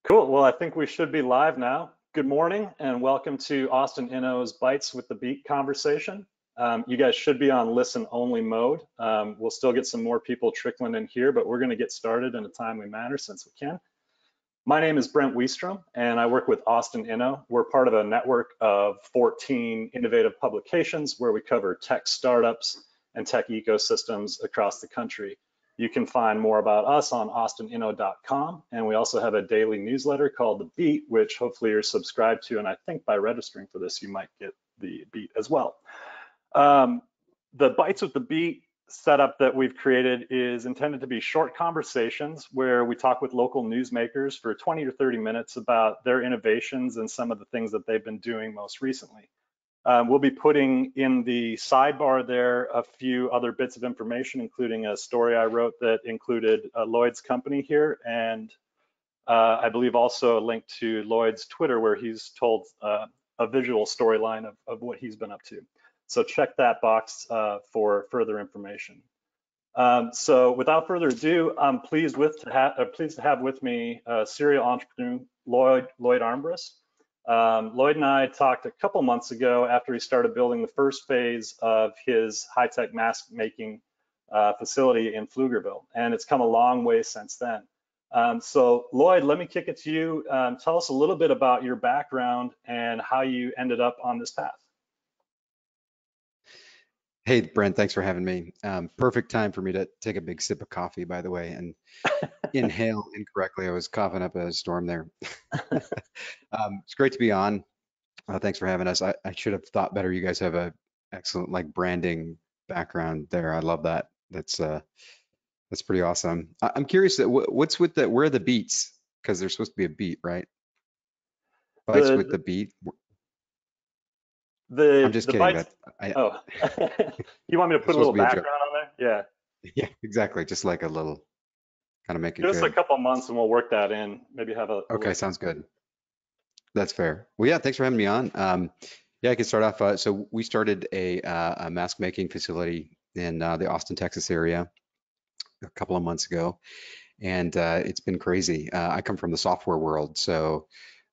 Cool. Well, I think we should be live now. Good morning and welcome to Austin Inno's Bytes with the Beat conversation. You guys should be on listen only mode. We'll still get some more people trickling in here, but we're going to get started in a timely manner since we can. My name is Brent Wistrom and I work with Austin Inno. We're part of a network of 14 innovative publications where we cover tech startups and tech ecosystems across the country. You can find more about us on austininno.com, and we also have a daily newsletter called The Beat, which hopefully you're subscribed to, and I think by registering for this, you might get the Beat as well. The Bytes with the Beat setup that we've created is intended to be short conversations where we talk with local newsmakers for 20 to 30 minutes about their innovations and some of the things that they've been doing most recently. We'll be putting in the sidebar there a few other bits of information, including a story I wrote that included Lloyd's company here, and I believe also a link to Lloyd's Twitter where he's told a visual storyline of what he's been up to. So check that box for further information. So without further ado, I'm pleased to have with me serial entrepreneur Lloyd Armbrust. Lloyd and I talked a couple months ago after he started building the first phase of his high-tech mask making facility in Pflugerville, and it's come a long way since then. So Lloyd, let me kick it to you. Tell us a little bit about your background and how you ended up on this path. Hey, Brent, thanks for having me. Perfect time for me to take a big sip of coffee, by the way, and inhale incorrectly. I was coughing up a storm there. It's great to be on. Thanks for having us. I should have thought better. You guys have a excellent branding background there. I love that. That's pretty awesome. I'm curious that what's with where are the beats? Because there's supposed to be a beat, right? Bytes with the beat. I'm just The kidding. Bytes. Oh, you want me to put a little background on there? Yeah. Yeah, exactly. Just like a little kind of make it Give us a good. couple months and we'll work that in. Maybe have a Okay, sounds good. That's fair. Well, yeah, thanks for having me on. Yeah, I can start off. So we started a mask making facility in the Austin, Texas area a couple of months ago, and it's been crazy. I come from the software world, so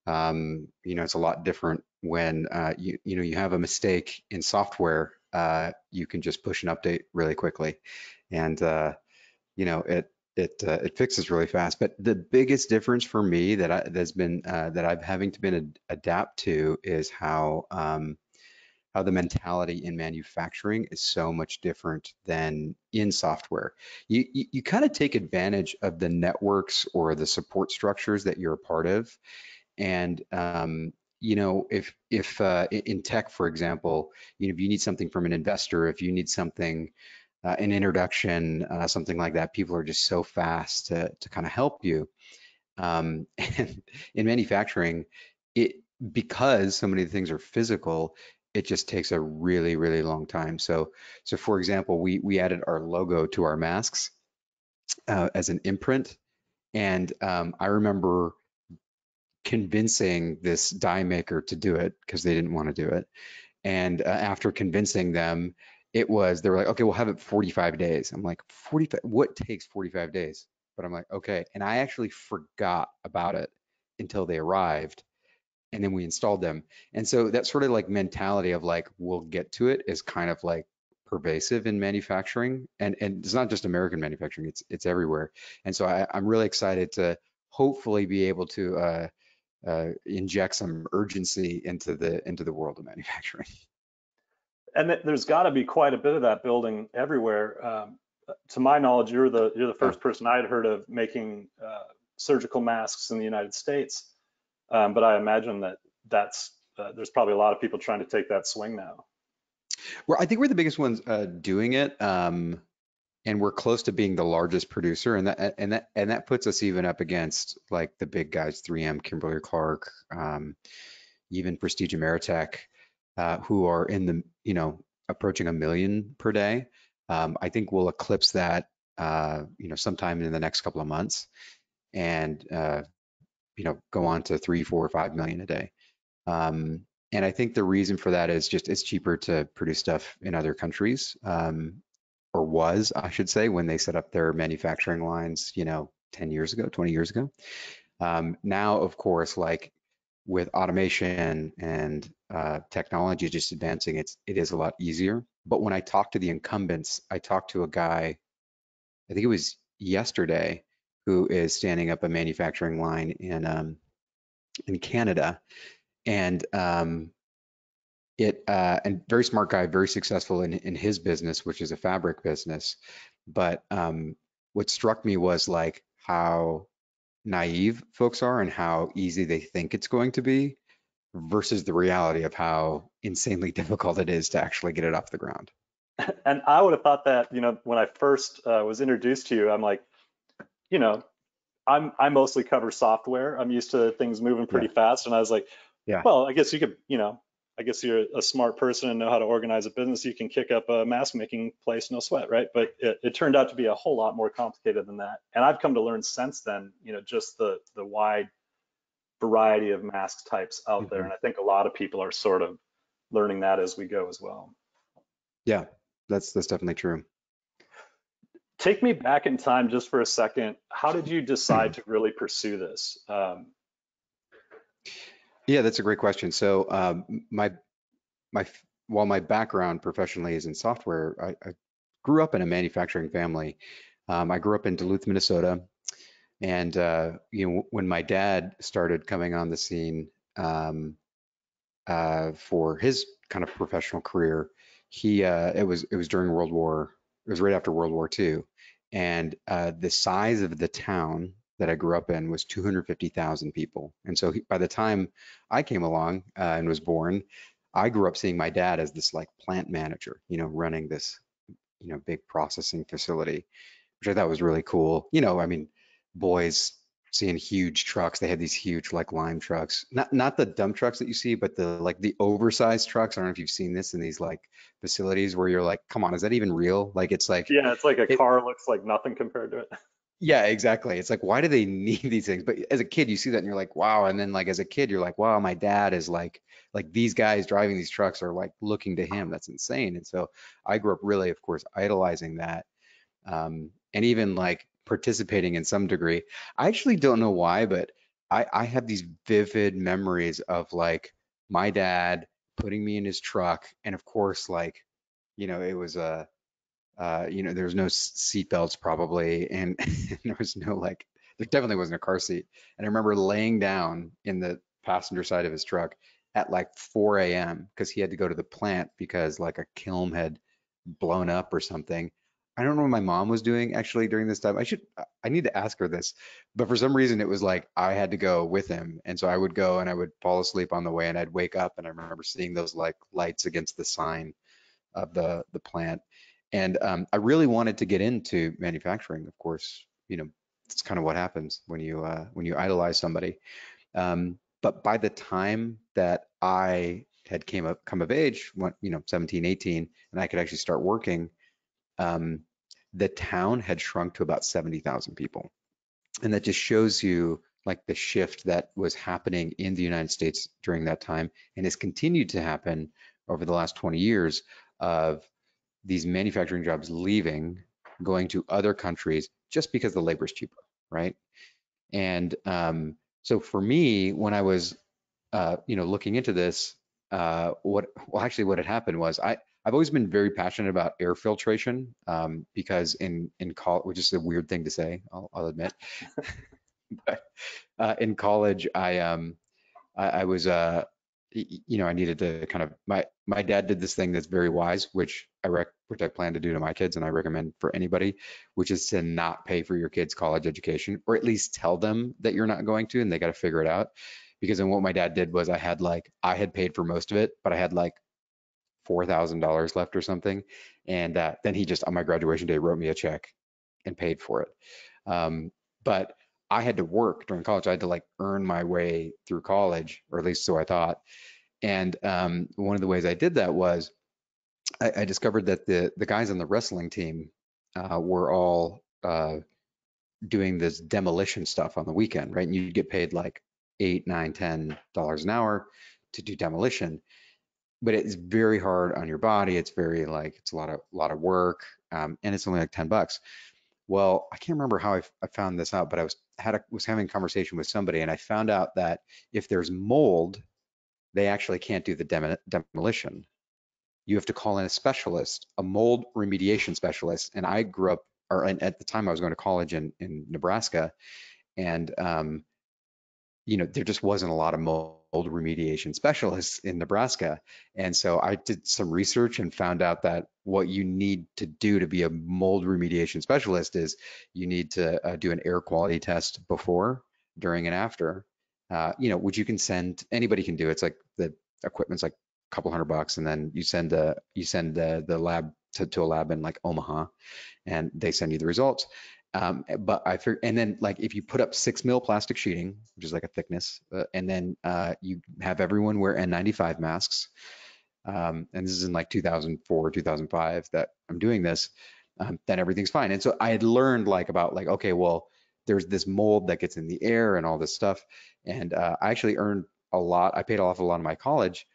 it's a lot different when you have a mistake in software. You can just push an update really quickly, and it fixes really fast. But the biggest difference for me that I've having to adapt to is how the mentality in manufacturing is so much different than in software. You kind of take advantage of the networks or the support structures that you're a part of, and if in tech, for example, if you need something from an investor, if you need something, an introduction, something like that, people are just so fast to kind of help you. And in manufacturing, because so many things are physical, it just takes a really, really long time. So for example, we added our logo to our masks as an imprint, and I remember convincing this die maker to do it because they didn't want to do it. And after convincing them, they were like, okay, we'll have it 45 days. I'm like, 45, what takes 45 days? But I'm like, okay. And I actually forgot about it until they arrived, and then we installed them. And so that sort of mentality of we'll get to it is kind of pervasive in manufacturing. And it's not just American manufacturing, it's everywhere. And so I'm really excited to hopefully be able to inject some urgency into the world of manufacturing. And there's got to be quite a bit of that building everywhere. To my knowledge, you're the first person I'd heard of making surgical masks in the United States. But I imagine that's there's probably a lot of people trying to take that swing now. Well, I think we're the biggest ones doing it, and we're close to being the largest producer, and that puts us even up against the big guys, 3M, Kimberly-Clark, even Prestige Ameritech, who are in the approaching 1 million per day. I think we'll eclipse that sometime in the next couple of months, and go on to 3, 4, 5 million a day. And I think the reason for that is just it's cheaper to produce stuff in other countries, or was, I should say, when they set up their manufacturing lines, 10 years ago, 20 years ago. Now, of course, like with automation and technology just advancing, it is a lot easier. But when I talk to the incumbents, I talked to a guy, I think it was yesterday, who is standing up a manufacturing line in Canada, and and very smart guy, very successful in his business, which is a fabric business. But what struck me was like how naive folks are and how easy they think it's going to be versus the reality of how insanely difficult it is to actually get it off the ground. And I would have thought that, when I first was introduced to you, I'm like, you know, I mostly cover software. I'm used to things moving Yeah, pretty fast, and I was like, yeah. well, I guess you could, I guess you're a smart person and know how to organize a business. You can kick up a mask making place, no sweat, right? But it turned out to be a whole lot more complicated than that. And I've come to learn since then, just the wide variety of mask types out there. Hmm. And I think a lot of people are sort of learning that as we go as well. Yeah, that's definitely true. Take me back in time just for a second. How did you decide to really pursue this? Yeah, that's a great question. So my while my background professionally is in software, I grew up in a manufacturing family. I grew up in Duluth, Minnesota, and when my dad started coming on the scene um, for his kind of professional career, it was during World War. It was right after World War II, and the size of the town that I grew up in was 250,000 people. And so by the time I came along and was born, I grew up seeing my dad as this like plant manager, running this, big processing facility, which I thought was really cool. I mean, boys seeing huge trucks. They had these huge like lime trucks, not the dump trucks that you see, but the oversized trucks. I don't know if you've seen this in these like facilities where you're like, come on, is that even real? Like it's like Yeah, it's like a it. car looks like nothing compared to it. Yeah, exactly. It's like, why do they need these things? But as a kid, you see that and you're like, wow. And then like as a kid, you're like, wow, my dad is like these guys driving these trucks are like looking to him. That's insane. And so I grew up really, of course, idolizing that, and even like participating in some degree. I actually don't know why, but I have these vivid memories of like my dad putting me in his truck, and of course, like it was a there was no seat belts probably, and there was no like there definitely wasn't a car seat. And I remember laying down in the passenger side of his truck at like 4 a.m. because he had to go to the plant because like a kiln had blown up or something. I don't know what my mom was doing actually during this time. I need to ask her this, but for some reason it was like I had to go with him. And so I would go and I would fall asleep on the way and I'd wake up and I remember seeing those like lights against the sign of the plant. And I really wanted to get into manufacturing, of course. It's kind of what happens when you idolize somebody. But by the time that I had come of age, 17, 18, and I could actually start working, um, the town had shrunk to about 70,000 people. And that just shows you like the shift that was happening in the United States during that time and has continued to happen over the last 20 years of these manufacturing jobs leaving, going to other countries just because the labor is cheaper, right? And so for me, when I was, looking into this, what had happened was I've always been very passionate about air filtration because in college, which is a weird thing to say, I'll admit, but in college, I was I needed to kind of my dad did this thing that's very wise, which I plan to do to my kids and I recommend for anybody, which is to not pay for your kids' college education, or at least tell them that you're not going to and they got to figure it out. Because then what my dad did was I had paid for most of it, but I had like $4,000 left or something. And then he just on my graduation day wrote me a check and paid for it. But I had to work during college. I had to like earn my way through college, or at least so I thought. And one of the ways I did that was I discovered that the guys on the wrestling team were all doing this demolition stuff on the weekend, right? And you get paid like 8, 9, $10 an hour to do demolition, but it's very hard on your body. It's very like it's a lot of work, and it's only like $10. Well, I can't remember how I found this out, but was having a conversation with somebody, and I found out that if there's mold, they actually can't do the demolition. You have to call in a specialist, a mold remediation specialist. And I grew up, at the time I was going to college in Nebraska, and there just wasn't a lot of mold remediation specialists in Nebraska. And so I did some research and found out that what you need to do to be a mold remediation specialist is you need to do an air quality test before, during, and after, which you can send, anybody can do. It's like the equipment's like a couple $100, and then you send the lab to a lab in like Omaha, and they send you the results. But I figured, and then like if you put up 6 mil plastic sheeting, which is like a thickness, and then you have everyone wear N95 masks, and this is in like 2004, 2005 that I'm doing this, then everything's fine. And so I had learned like about like, okay, well, there's this mold that gets in the air and all this stuff. And I actually earned a lot. I paid off a lot of my college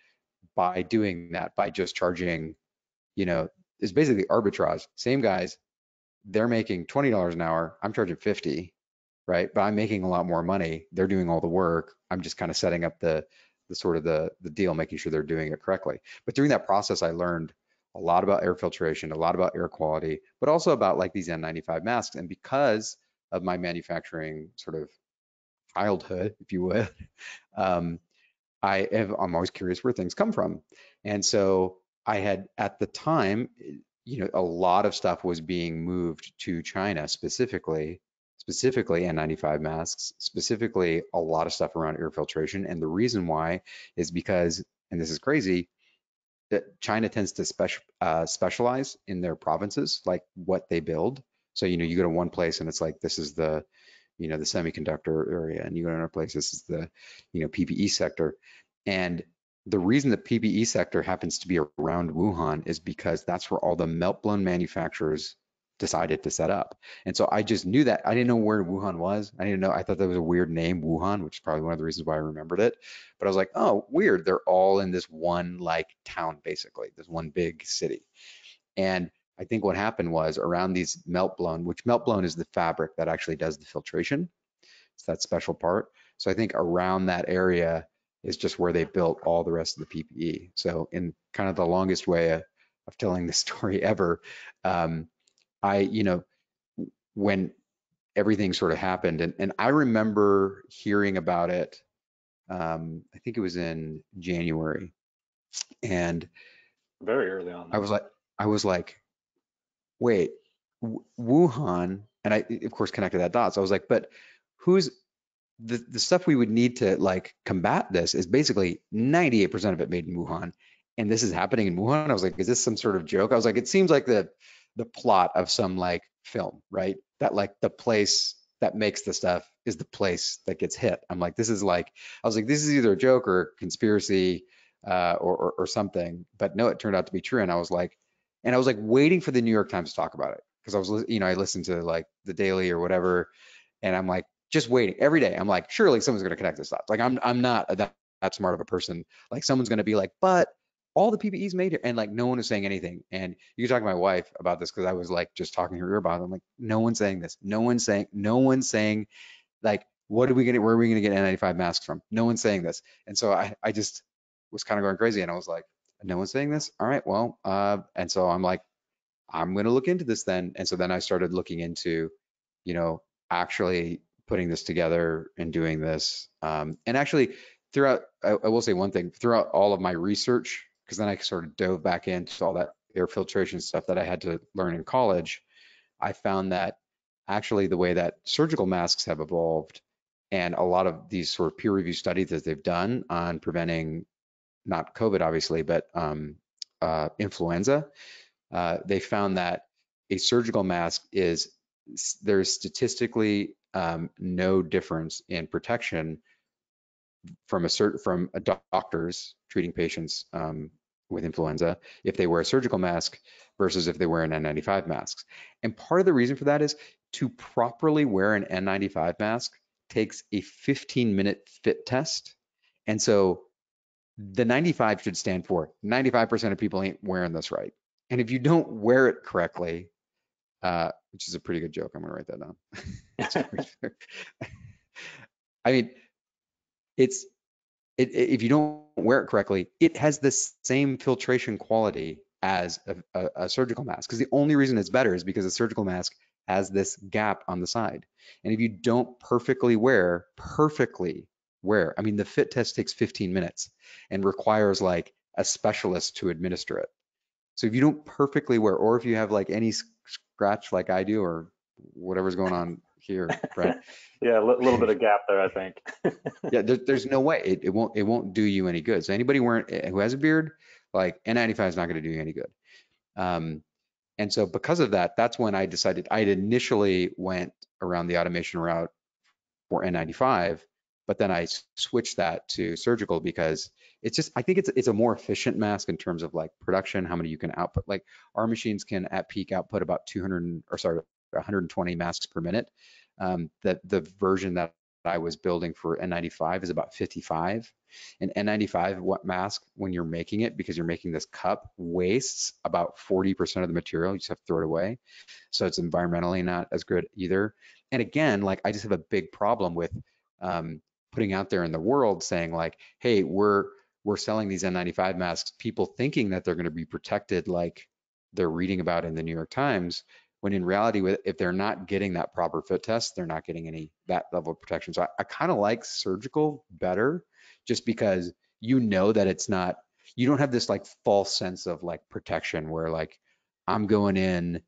by doing that, by just charging, it's basically arbitrage. Same guys, they're making $20 an hour. I'm charging 50, right? But I'm making a lot more money. They're doing all the work. I'm just kind of setting up the sort of the deal, making sure they're doing it correctly. But during that process, I learned a lot about air filtration, a lot about air quality, but also about like these N95 masks. And because of my manufacturing sort of childhood, if you would, I'm always curious where things come from. And so I had, at the time, a lot of stuff was being moved to China, specifically N95 masks, specifically a lot of stuff around air filtration. And the reason why is because, and this is crazy, that China tends to specialize in their provinces, like what they build. So, you go to one place and it's like, this is the semiconductor area, and you go to another place, this is the, PPE sector. And the reason the PPE sector happens to be around Wuhan is because that's where all the melt-blown manufacturers decided to set up. And so I just knew that. I didn't know where Wuhan was. I didn't know. I thought that was a weird name, Wuhan, which is probably one of the reasons why I remembered it. But I was like, oh, weird. They're all in this one like town, basically, this one big city. And I think what happened was around these melt-blown, which melt-blown is the fabric that actually does the filtration. It's that special part. So I think around that area is just where they built all the rest of the PPE. So in kind of the longest way of telling the story ever, when everything sort of happened, and I remember hearing about it, I think it was in January, and Very early on. I was like, wait, Wuhan, and I of course connected that dots. I was like, but who's the stuff we would need to like combat this is basically 98% of it made in Wuhan, and this is happening in Wuhan. I was like, is this some sort of joke? I was like, it seems like the plot of some like film, right? That like the place that makes the stuff is the place that gets hit. I'm like, this is like, I was like, this is either a joke or conspiracy or something. But no, it turned out to be true. And I was like waiting for the New York Times to talk about it because I was, I listened to like the Daily or whatever, and I'm like, just waiting every day. I'm like, surely someone's going to connect this dots. Like I'm not that smart of a person. Like someone's going to be like, but all the PPEs made it, and like no one is saying anything. And you can talk to my wife about this because I was like just talking to her about it. I'm like, no one's saying this. No one's saying like, where are we gonna get N95 masks from? No one's saying this. And so I just was kind of going crazy, and I was like, no one's saying this. All right, well, and so I'm like, I'm gonna look into this then. And so then I started looking into, actually putting this together and doing this. And actually throughout, I will say one thing, throughout all of my research, because then I sort of dove back into all that air filtration stuff that I had to learn in college, I found that actually the way that surgical masks have evolved and a lot of these sort of peer review studies that they've done on preventing not COVID obviously, but influenza, they found that a surgical mask there's statistically no difference in protection from doctors treating patients with influenza if they wear a surgical mask versus if they wear an N95 mask. And part of the reason for that is to properly wear an N95 mask takes a 15-minute fit test. And so the 95 should stand for 95% of people ain't wearing this right. And if you don't wear it correctly, which is a pretty good joke. I'm gonna write that down. It's pretty, I mean, if you don't wear it correctly, it has the same filtration quality as a surgical mask. Because the only reason it's better is because a surgical mask has this gap on the side. And if you don't perfectly wear, I mean, the fit test takes 15 minutes and requires like a specialist to administer it. So if you don't perfectly wear, or if you have like any scratch like I do, or whatever's going on here, Brent. Yeah, a little bit of gap there, I think. Yeah, there's no way it won't do you any good. So anybody who has a beard, like N95 is not going to do you any good. And so because of that, that's when I decided I initially went around the automation route for N95, but then I switched that to surgical because I think it's a more efficient mask in terms of like production, how many you can output. Like our machines can at peak output about 120 masks per minute. The version that I was building for N95 is about 55. And N95 mask, when you're making it, because you're making this cup, wastes about 40% of the material. You just have to throw it away. So it's environmentally not as good either. And again, like I just have a big problem with putting out there in the world saying like, hey, we're selling these N95 masks, people thinking that they're going to be protected like they're reading about in the New York Times, when in reality, if they're not getting that proper fit test, they're not getting that level of protection. So I kind of like surgical better, just because you know that you don't have this like false sense of like protection where like I'm going in,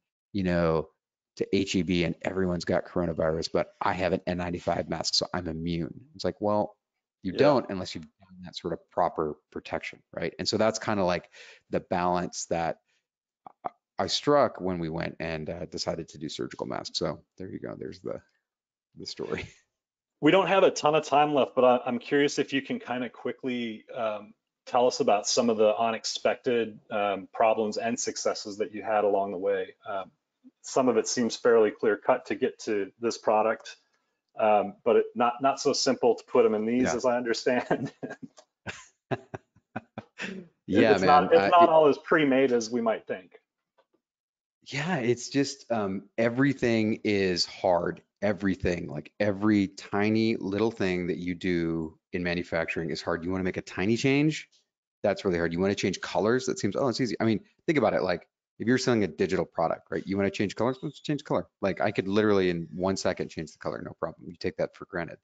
to HEB and everyone's got coronavirus, but I have an N95 mask, so I'm immune. It's like, well, you Yeah. don't unless you've done that sort of proper protection, right? And so that's kind of like the balance that I struck when we went and decided to do surgical masks. So there you go. There's the story. We don't have a ton of time left, but I'm curious if you can kind of quickly tell us about some of the unexpected problems and successes that you had along the way. Some of it seems fairly clear cut to get to this product, but not so simple to put them in these, Yeah. as I understand. Yeah, man. It's not all as pre-made as we might think. Yeah, it's just everything is hard. Everything, like every tiny little thing that you do in manufacturing is hard. You want to make a tiny change, that's really hard. You want to change colors, that seems, oh, it's easy. I mean, think about it. Like if you're selling a digital product, right? You want to change colors, let's change color. Like I could literally in 1 second change the color, no problem. You take that for granted.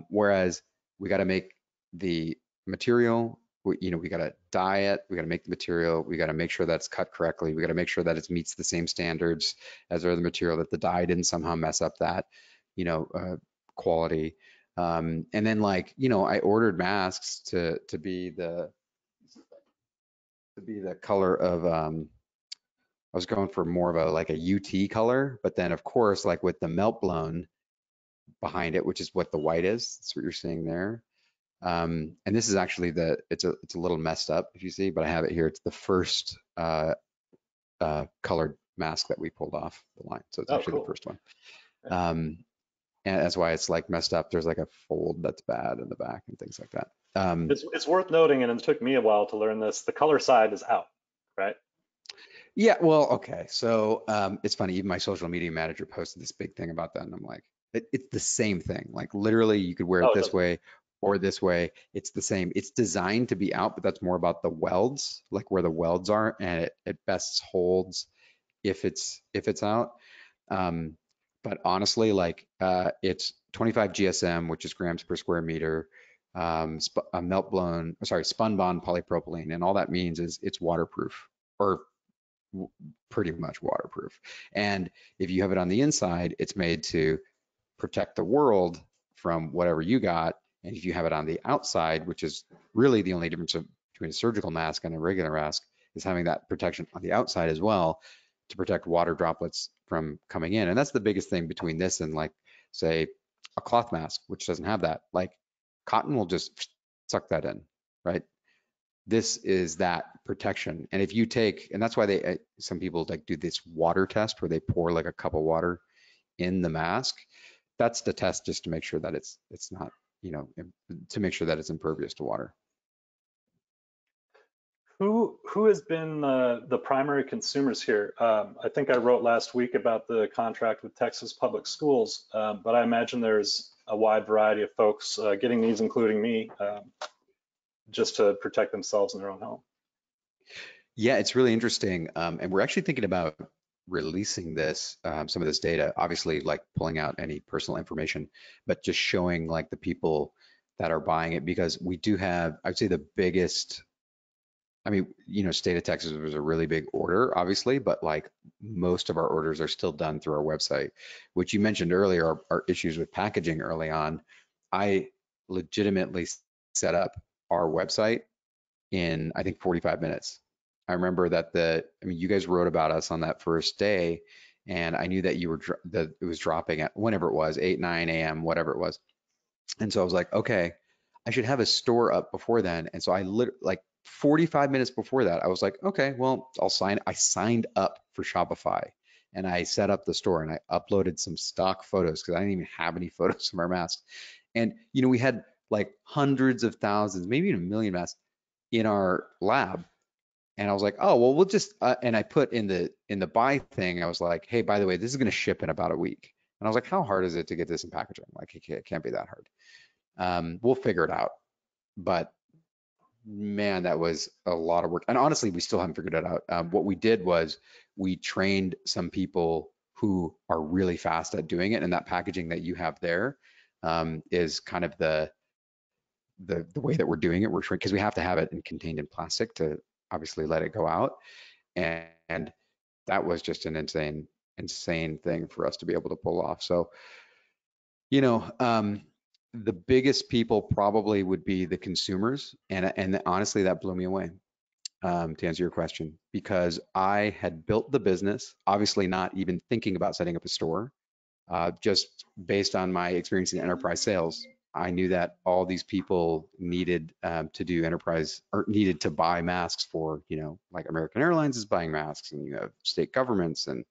Whereas we got to make the material, we got to dye it, we got to make the material, we got to make sure that's cut correctly, we got to make sure that it meets the same standards as our other material, that the dye didn't somehow mess up that, quality. And then like, I ordered masks to be the color of, I was going for more of like a UT color, but then of course, like with the melt blown behind it, which is what the white is, that's what you're seeing there. And this is actually it's a little messed up if you see, but I have it here. It's the first colored mask that we pulled off the line. So it's actually Cool. the first one. And that's why it's like messed up. There's like a fold that's bad in the back and things like that. It's worth noting, and it took me a while to learn this, the color side is out, right? Yeah, well, okay. So it's funny, even my social media manager posted this big thing about that. And I'm like, it's the same thing. Like literally you could wear it this way or this way. It's the same. It's designed to be out, but that's more about the welds, like where the welds are, and it best holds if it's out. But honestly, like it's 25 GSM, which is grams per square meter, spun bond polypropylene, and all that means is it's waterproof, or pretty much waterproof. And if you have it on the inside, it's made to protect the world from whatever you got. And if you have it on the outside, which is really the only difference between a surgical mask and a regular mask, is having that protection on the outside as well to protect water droplets from coming in. And that's the biggest thing between this and like, say, a cloth mask, which doesn't have that. Like cotton will just suck that in, right? This is that protection. And if you take, and that's why some people like do this water test where they pour like a cup of water in the mask. That's the test, just to make sure that it's not, to make sure that it's impervious to water. Who has been the primary consumers here? I think I wrote last week about the contract with Texas Public Schools, but I imagine there's a wide variety of folks getting these, including me, just to protect themselves in their own home. Yeah, it's really interesting. And we're actually thinking about releasing this, some of this data, obviously like pulling out any personal information, but just showing like the people that are buying it, because we do have, I'd say the biggest, I mean, state of Texas was a really big order, obviously, but like most of our orders are still done through our website, which you mentioned earlier are issues with packaging early on. I legitimately set up our website in, I think, 45 minutes. I remember that you guys wrote about us on that first day, and I knew that that it was dropping at whenever it was, 8, 9 a.m., whatever it was. And so I was like, okay, I should have a store up before then. And so like 45 minutes before that, I was like, okay, well, I signed up for Shopify and I set up the store and I uploaded some stock photos because I didn't even have any photos of our masks. And, we had like hundreds of thousands, maybe even a million masks in our lab. And I was like, oh, well, we'll just, and I put in the buy thing, I was like, hey, by the way, this is going to ship in about a week. And I was like, how hard is it to get this in packaging? Like, it can't be that hard. We'll figure it out. But man, that was a lot of work. And honestly, we still haven't figured it out. What we did was we trained some people who are really fast at doing it. And that packaging that you have there is kind of the way that we're doing it. Because we have to have it contained in plastic to obviously let it go out. And that was just an insane thing for us to be able to pull off. So, the biggest people probably would be the consumers. And honestly, that blew me away, to answer your question, because I had built the business, obviously not even thinking about setting up a store. Just based on my experience in enterprise sales, I knew that all these people needed to do enterprise or needed to buy masks for, like American Airlines is buying masks, and you have state governments and,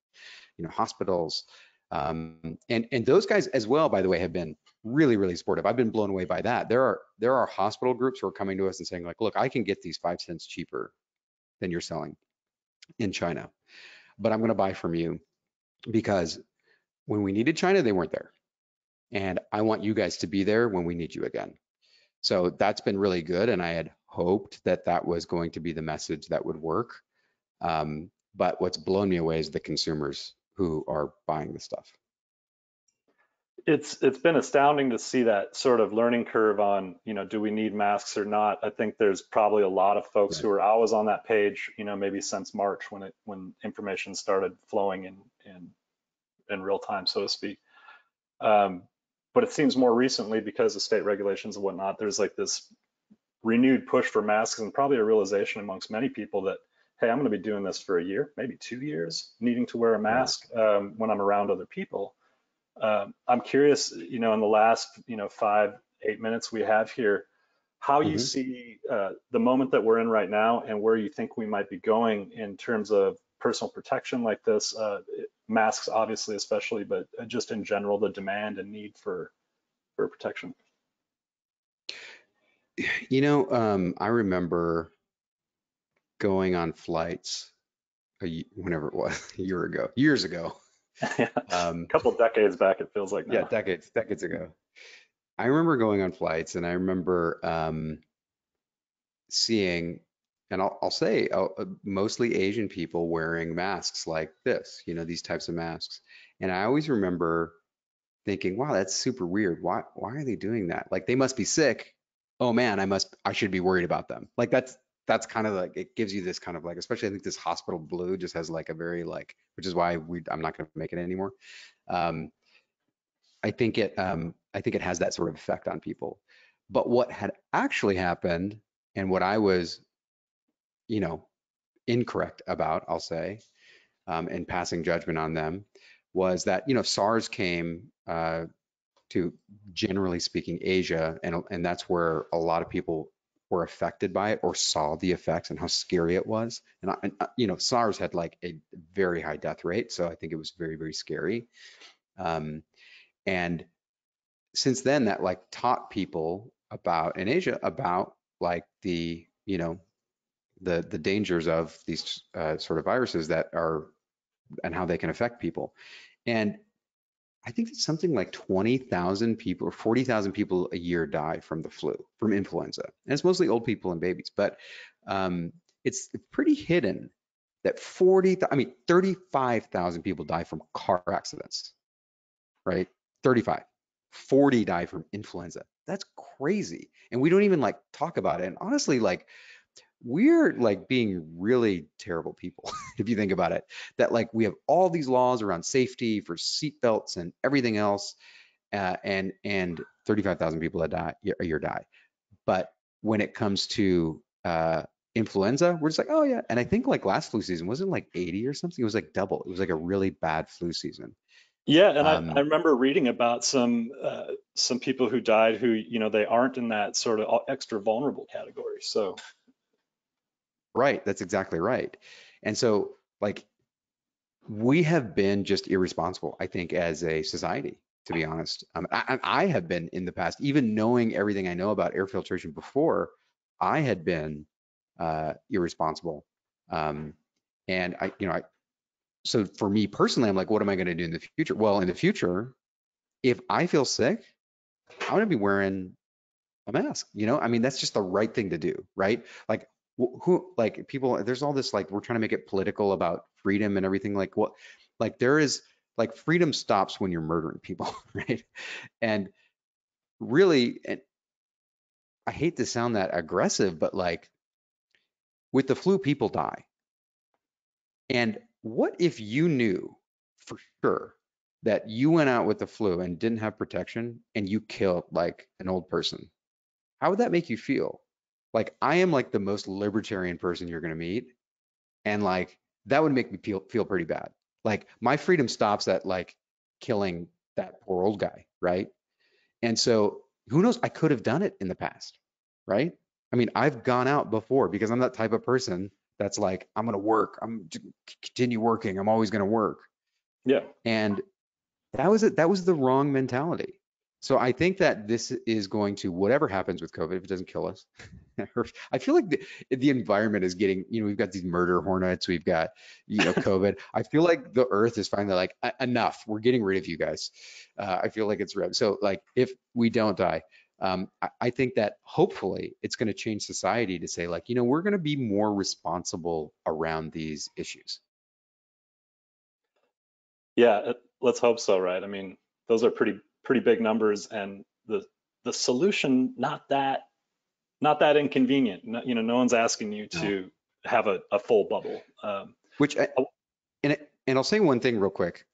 hospitals. And those guys as well, by the way, have been really, really supportive. I've been blown away by that. There are hospital groups who are coming to us and saying like, look, I can get these 5 cents cheaper than you're selling in China, but I'm going to buy from you because when we needed China, they weren't there. And I want you guys to be there when we need you again. So that's been really good. And I had hoped that that was going to be the message that would work. But what's blown me away is the consumers who are buying the stuff. It's been astounding to see that sort of learning curve on, do we need masks or not? I think there's probably a lot of folks who are always on that page, maybe since March when information started flowing in real time, so to speak. But it seems more recently, because of state regulations and whatnot, there's like this renewed push for masks, and probably a realization amongst many people that, hey, I'm going to be doing this for a year, maybe 2 years, needing to wear a mask when I'm around other people. I'm curious, in the last, 5, 8 minutes we have here, how you see the moment that we're in right now and where you think we might be going in terms of personal protection like this, masks obviously especially, but just in general, the demand and need for protection. I remember going on flights whenever it was, years ago. Yeah, a couple decades back, it feels like now. Yeah, decades ago. I remember going on flights, and I remember seeing, and I'll say mostly Asian people wearing masks like this, these types of masks. And I always remember thinking, wow, that's super weird. Why are they doing that? Like, they must be sick. Oh man, I should be worried about them. Like that's kind of like, it gives you this kind of like, especially I think this hospital blue just has like a very like, which is why I'm not going to make it anymore. I think it has that sort of effect on people. But what had actually happened, and what I was, incorrect about, I'll say, in passing judgment on them, was that, SARS came to, generally speaking, Asia, and that's where a lot of people were affected by it or saw the effects and how scary it was. And SARS had like a very high death rate, so I think it was very, very scary. And since then, that like taught people in Asia about like the the dangers of these sort of viruses that are and how they can affect people. And I think it's something like 20,000 people or 40,000 people a year die from the flu, from influenza. And it's mostly old people and babies, but it's pretty hidden that 35,000 people die from car accidents, right? 35. 40 die from influenza. That's crazy. And we don't even like talk about it. And honestly, like we're like being really terrible people if you think about it, that like we have all these laws around safety for seat belts and everything else, and 35,000 people that die a year die. But when it comes to influenza, we're just like, oh yeah. And I think like last flu season wasn't like 80 or something. It was like double. It was like a really bad flu season. Yeah, and I um, remember reading about some people who died who, you know, they aren't in that sort of extra vulnerable category. So right, that's exactly right. And so like we have been just irresponsible, I think, as a society, to be honest. I have been in the past, even knowing everything I know about air filtration before, I had been irresponsible. Um, and so for me personally, I'm like, what am I going to do in the future? Well, in the future, if I feel sick, I'm going to be wearing a mask. I mean, that's just the right thing to do, right? Like who, like people, there's all this, like, we're trying to make it political about freedom and everything. Like what, like there is, like freedom stops when you're murdering people, right? And really, and I hate to sound that aggressive, but like with the flu, people die. And what if you knew for sure that you went out with the flu and didn't have protection and you killed like an old person? How would that make you feel? Like I am like the most libertarian person you're gonna meet, and like that would make me feel pretty bad. Like my freedom stops at like killing that poor old guy, right? And so who knows? I could have done it in the past, right? I mean, I've gone out before because I'm that type of person that's like, I'm gonna work, I'm to continue working, I'm always gonna work. yeah. And that was it. That was the wrong mentality. So I think that this is going to, whatever happens with COVID, if it doesn't kill us, I feel like the environment is getting, we've got these murder hornets, we've got, COVID. I feel like the earth is finally like, enough, we're getting rid of you guys. I feel like it's red. So like, if we don't die, I think that hopefully it's going to change society to say like, we're going to be more responsible around these issues. Yeah, let's hope so, right? I mean, those are pretty big numbers, and the solution not that inconvenient. No, you know, no one's asking you No. to have a full bubble. Which Oh, and I'll say one thing real quick.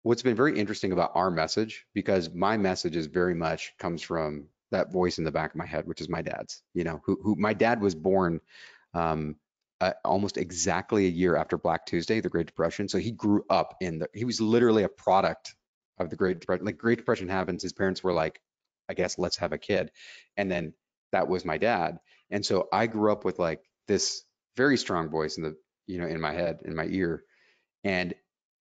What's been very interesting about our message, because my message is very much comes from that voice in the back of my head, which is my dad's. Who my dad was born um, almost exactly a year after Black Tuesday, the Great Depression. So he grew up he was literally a product of the Great Depression. Like Great Depression happens, his parents were like, I guess let's have a kid, and then that was my dad. And so I grew up with like this very strong voice in my head, in my ear, and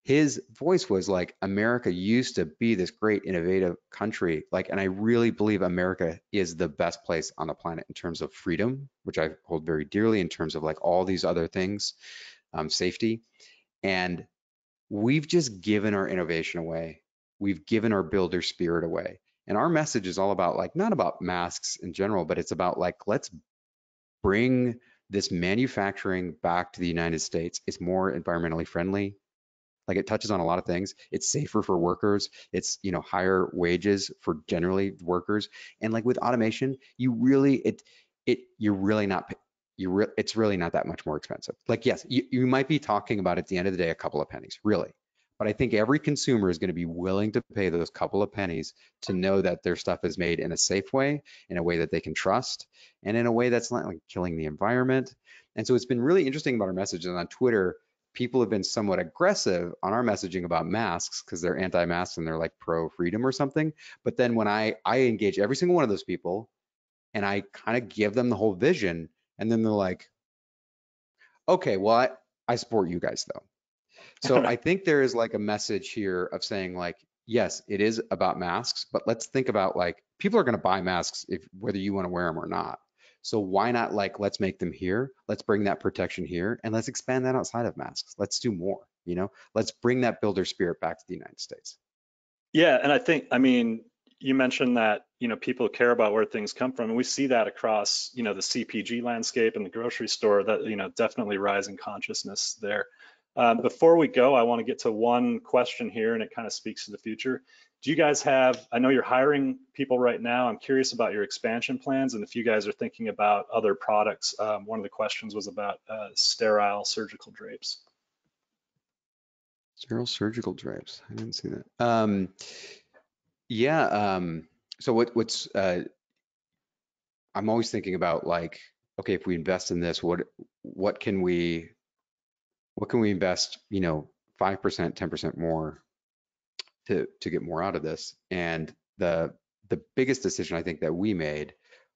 his voice was like, America used to be this great innovative country. Like, and I really believe America is the best place on the planet in terms of freedom, which I hold very dearly, in terms of like all these other things, safety. And we've just given our innovation away. We've given our builder spirit away. And our message is all about like, not about masks in general, but it's about like, let's bring this manufacturing back to the United States. It's more environmentally friendly. Like it touches on a lot of things. It's safer for workers. It's, higher wages for generally workers. And like with automation, you're really not, it's really not that much more expensive. Like, yes, you might be talking about at the end of the day, a couple of pennies, really. But I think every consumer is going to be willing to pay those couple of pennies to know that their stuff is made in a safe way, in a way that they can trust, and in a way that's not like killing the environment. And so it's been really interesting about our messages on Twitter. People have been somewhat aggressive on our messaging about masks because they're anti-masks and they're like pro-freedom or something. But then when I engage every single one of those people and I kind of give them the whole vision, and then they're like, okay, well, I support you guys though. So I think there is like a message here of saying like, yes, it is about masks, but let's think about like, people are going to buy masks if whether you want to wear them or not. So why not, like, let's make them here, let's bring that protection here, and let's expand that outside of masks. Let's do more, you know, let's bring that builder spirit back to the United States. Yeah, and I mean, you mentioned that, people care about where things come from, and we see that across, the CPG landscape and the grocery store, that, definitely rising consciousness there. Before we go, I want to get to one question here, and it kind of speaks to the future. Do you guys have, I know you're hiring people right now. I'm curious about your expansion plans and if you guys are thinking about other products. One of the questions was about sterile surgical drapes. Sterile surgical drapes. I didn't see that. Yeah. So what's I'm always thinking about, like, okay, if we invest in this, what can we invest, 5%, 10% more to get more out of this? And the biggest decision I think that we made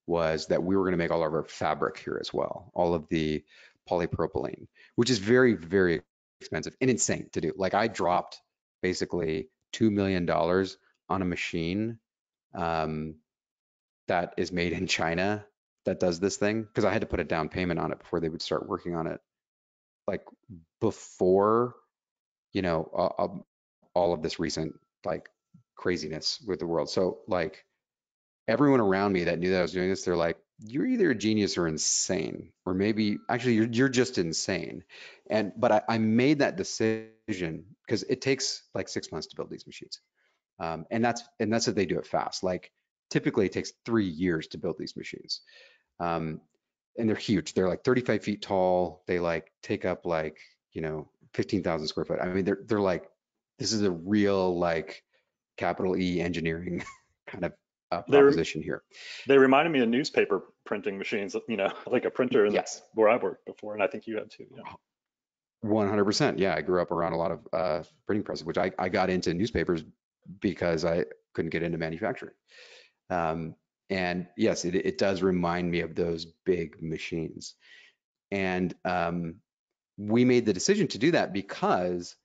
was that we were going to make all of our fabric here as well, all of the polypropylene, which is very, very expensive and insane to do. Like, I dropped basically $2 million on a machine that is made in China that does this thing, because I had to put a down payment on it before they would start working on it. Like, before, all of this recent, like, craziness with the world. So, like, everyone around me that knew that I was doing this, they're like, you're either a genius or insane, or maybe actually you're just insane. But I made that decision because it takes like 6 months to build these machines. And that's if they do it fast. Like, typically it takes 3 years to build these machines. And they're huge. They're like 35 feet tall. They like take up like, 15,000 square foot. I mean, they're like, this is a real, like, capital E engineering kind of They're, proposition here. they reminded me of newspaper printing machines, like a printer Yes, where I worked before, and I think you had too. Yeah. 100%. Yeah, I grew up around a lot of printing presses, which I got into newspapers because I couldn't get into manufacturing. And yes, it does remind me of those big machines. And we made the decision to do that because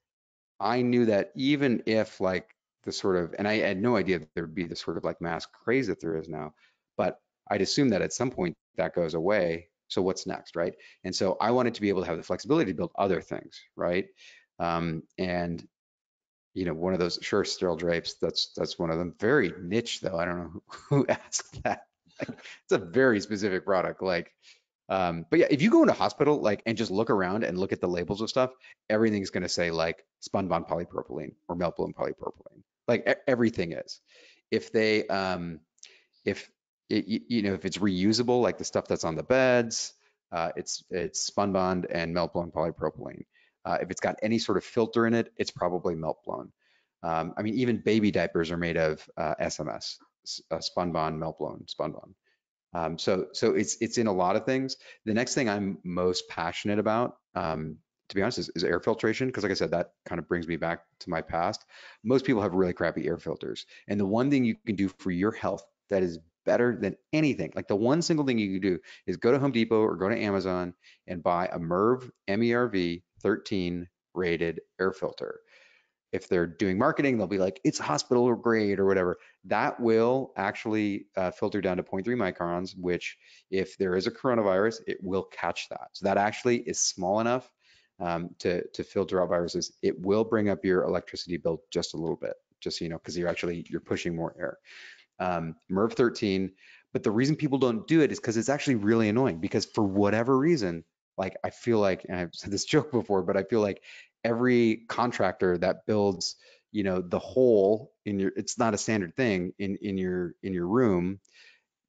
I knew that even if, like, the sort of, and I had no idea that there would be the sort of like mass craze that there is now, but I'd assume that at some point that goes away. So what's next, right? And so I wanted to be able to have the flexibility to build other things, right? And one of those, sure, sterile drapes, that's one of them. Very niche though. I don't know who asked that. Like, it's a very specific product. Like, but yeah, if you go into a hospital, like, and just look around and look at the labels of stuff, everything's going to say like spun bond polypropylene or melt blown polypropylene. Like, everything is. If they, if if it's reusable, like the stuff that's on the beds, it's spun bond and melt blown polypropylene. If it's got any sort of filter in it, it's probably melt blown. I mean, even baby diapers are made of SMS, spun bond, melt blown, spun bond. So it's in a lot of things. The next thing I'm most passionate about, to be honest, is air filtration, because like I said, that kind of brings me back to my past. Most people have really crappy air filters, and the one thing you can do for your health that is better than anything, like the one single thing you can do, is go to Home Depot or go to Amazon and buy a MERV 13 rated air filter. If they're doing marketing, they'll be like, it's hospital grade or whatever. That will actually filter down to 0.3 microns, which, if there is a coronavirus, it will catch that. So that actually is small enough to filter out viruses. It will bring up your electricity bill just a little bit, just so you know, because you're pushing more air. MERV 13, but the reason people don't do it is because it's actually really annoying, because for whatever reason, like, I feel like, and I've said this joke before, but I feel like every contractor that builds, the hole in your, it's not a standard thing in your room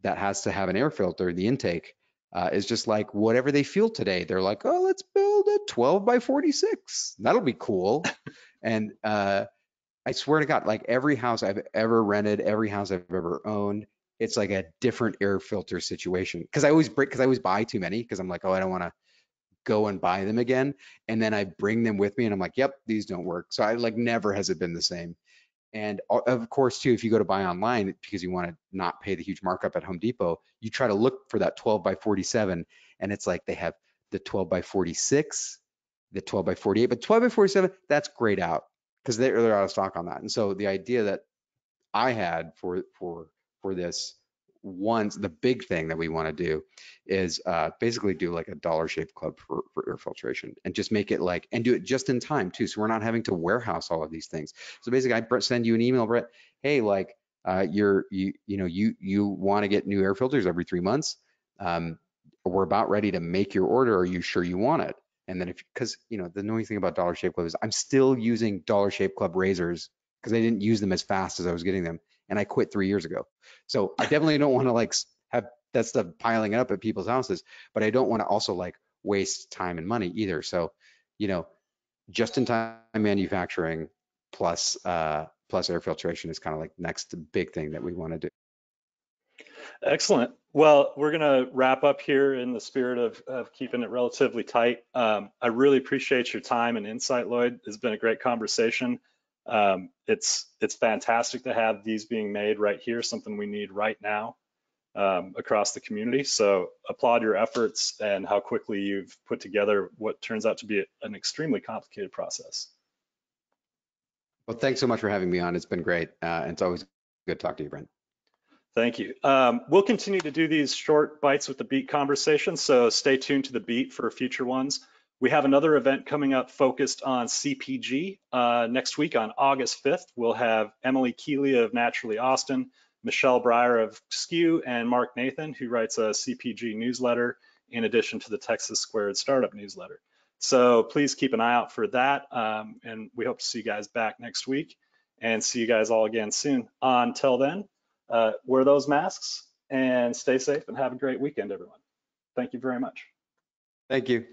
that has to have an air filter, the intake, is just like whatever they feel today. They're like, oh, let's build a 12 by 46. That'll be cool. And I swear to God, like, every house I've ever rented, every house I've ever owned, it's like a different air filter situation. Because I always buy too many, because I'm like, oh, I don't want to go and buy them again. And then I bring them with me and I'm like, yep, these don't work. So I, like, never has it been the same. And of course, too, if you go to buy online, because you want to not pay the huge markup at Home Depot, you try to look for that 12 by 47, and it's like they have the 12 by 46, the 12 by 48, but 12 by 47, that's grayed out because they're out of stock on that. And so the idea that I had for this the big thing that we want to do is basically do like a dollar shave club for air filtration, and just make it like, and do it just in time too. So we're not having to warehouse all of these things. So basically I send you an email, Brett, hey, like you want to get new air filters every 3 months. We're about ready to make your order. Are you sure you want it? And then because the annoying thing about Dollar Shave Club is I'm still using Dollar Shave Club razors because I didn't use them as fast as I was getting them, and I quit 3 years ago. So I definitely don't want to like have that stuff piling up at people's houses, but I don't want to also like waste time and money either. So, just in time manufacturing plus air filtration is kind of like next big thing that we want to do. Excellent. Well, we're going to wrap up here in the spirit of keeping it relatively tight. I really appreciate your time and insight, Lloyd. It's been a great conversation. It's fantastic to have these being made right here, something we need right now across the community. So applaud your efforts and how quickly you've put together what turns out to be an extremely complicated process. Well, thanks so much for having me on. It's been great. And it's always good to talk to you, Brent. Thank you. We'll continue to do these short bites with the beat conversations, so stay tuned to the beat for future ones. We have another event coming up focused on CPG next week on August 5th. We'll have Emily Keeley of Naturally Austin, Michelle Breyer of SKU, and Mark Nathan, who writes a CPG newsletter in addition to the Texas Squared Startup newsletter. So please keep an eye out for that, and we hope to see you guys back next week and see you guys all again soon. Until then, wear those masks and stay safe and have a great weekend, everyone. Thank you very much. Thank you.